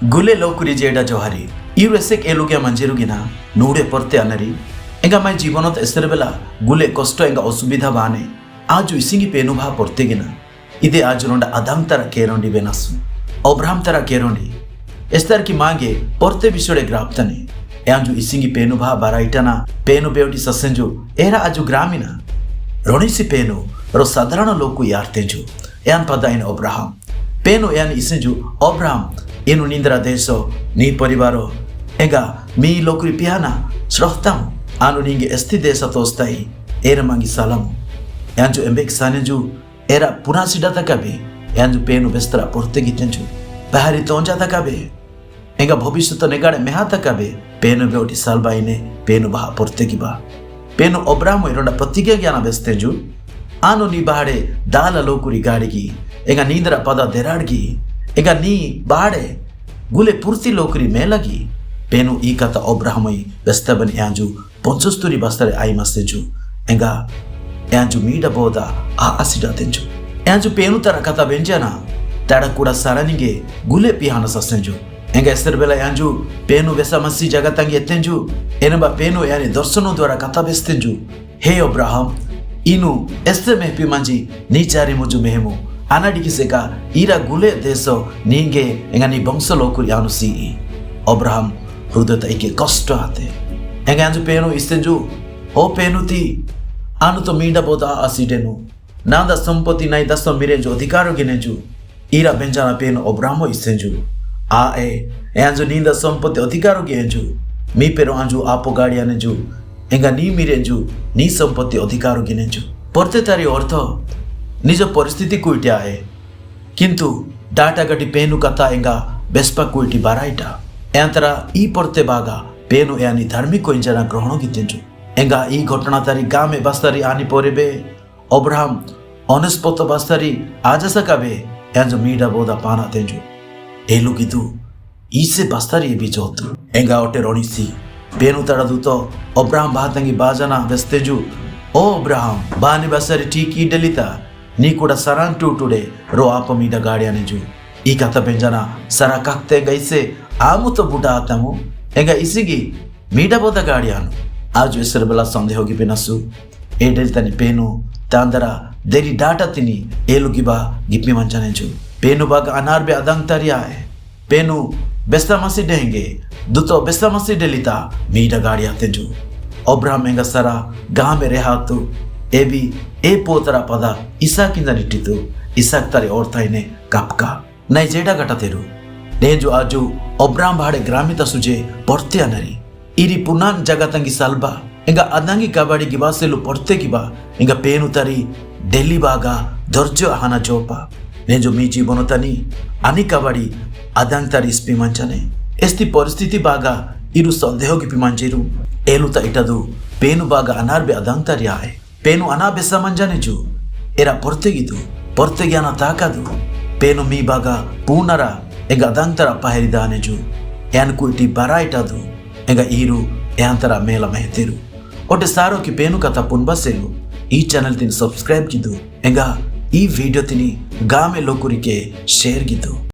Gule lokuri jeda johari. Iru esek elugia manjerugina. Nude porte anari. Enga mai jibanot eserbela. Gule kosto enga osubidha bane. Aju isingi penu bha porte gina. Ide aju ronda adam tara kerondi benasu. Abraham tara kerondi. Esther ki mange porte bisode graptane. Aju isingi penu bha baraitana. Penu beoti sasenju. Era aju gramina. Ronisi penu. Ro sadarana loku yartenju. Ean padain Abraham. Penu ean isenju. Abraham. Inu nindra deso. Ni paribaro. Enga mi lokuri piana. Srohtamu. Anu ninge esti desa tostai. Era mangi salamu. Eanju embek saneju. Era punasida takabe. Eanju penu vestra porte gitenju. Bahari tonja takabe. Enga bhobishyato negade meha takabe. Penu beoti salbaine. Penu baha porte giba. Penu Abraham ironda pratigya gyana vestenju. Anu ni bahade dala lokuri gadigi. Enga nindra pada derargi. Enga ni bahade gule purti lokuri melagi. Penu I kata Abrahamai vestaban eanju ponchosturi bastare ai mastenju. Enga eanju mida boda a asida tenju. Eanju penu tara kata benjana. Tada kuda saranige gule pihana sastenju. Enga esterbela eanju penu vesa masi jagatangi etenju. Enaba penu eani dorsano dwara kata vestenju. Hey Abraham, inu este mehpi manji ni chari muju mehemu. Anadiki seka ira gule deso ninge enga ni bangsa lokuri anu sii. Abraham hudata ike kosto ate. Enga anju penu istenju. O penu ti anu to minda boda asidenu. Nanda sampati nai daso mirenju adhikaro gineju. Ira benjana penu Abrahamo istenju. Anju ninda sampati adhikaro gineju. Mi pero anju apo gadi aneju. Enga ni mirenju ni sampati adhikaro gineju. Porte tari ortho nijo परिस्थिति कुइटे आए किंतु data गटी पेनु कथा एंगा बेस्पा कुइटी बाराइटा एंतरा ई porte बागा पेनु यानी धार्मिक को इंजना ग्रहण गितेंजु एंगा ई घटना तारी गामे बस्तारी आनी पोरेबे अब्राहम अनस्पत बस्तारी आजसा काबे एंजो मीडा बोदा पाना तेंजु एलु गिदु ईसे बस्तारी भी जोतु एंगा ओटे रोनिसी पेनु तारा दुतो अब्राहम बातंगी बाजना वेस्तेजु ओ अब्राहम बानी बस्तारी ठीक ई डेलिता नी कुड़ा सरान टूटुडे रो आप मीडा गाड़ी आनेजु ई कथा बेंजना सरा कक्ते गईसे आमु तो बुढ़ा आतामु एंगा इसीगी मीडा बोदा गाड़ी आनु आज वेसर बला संदेह होगी बेनसु एडेल तनी पेनु तांदरा देरी डाटा तिनी एलुगिबा गिप्पी मंचानेजु पेनु बाग अनारबे अदंग तरिया है पेनु बेस्ता मसी देंगे दुतो बेस्ता मसी डेलिता मीडा गाड़ी आतेजु अब्राहम एंगा सरा गां में रेहातु एबी ए पोतरा पदा इसाकिंदा निट्टितु इसाक तारे ओर्ताइने कापका नई जेडा गटतेरु नेजु आजु अब्राहम बाड़े ग्रामिता सुजे porte anari इरी पुनान जगतंगी सल्बा एंगा अदंगी कबाड़ी गिबासेलु porte गिबा एंगा पेनु तारी डेली बागा धर्जो हाना जोपा नेजु मी जीवनतनी अनि कबाड़ी अदंग तारी स्पी मंचने एस्ति परिस्थिति बागा इरु संदेह गिपी मंजिरु एलुता इटदु पेनु बागा अनारबे अदंग तारी आए पेनु अना बेसा मंजानेजु era porte gitu porte gyana takadu penu mi baga punara enga adantara paheridaneju ean kuiti baraitadu enga iru eantara mela mehteru ote saro ki penu kata punbaselu ee channel tin subscribe kidu enga ee video tini game lokurike share kidu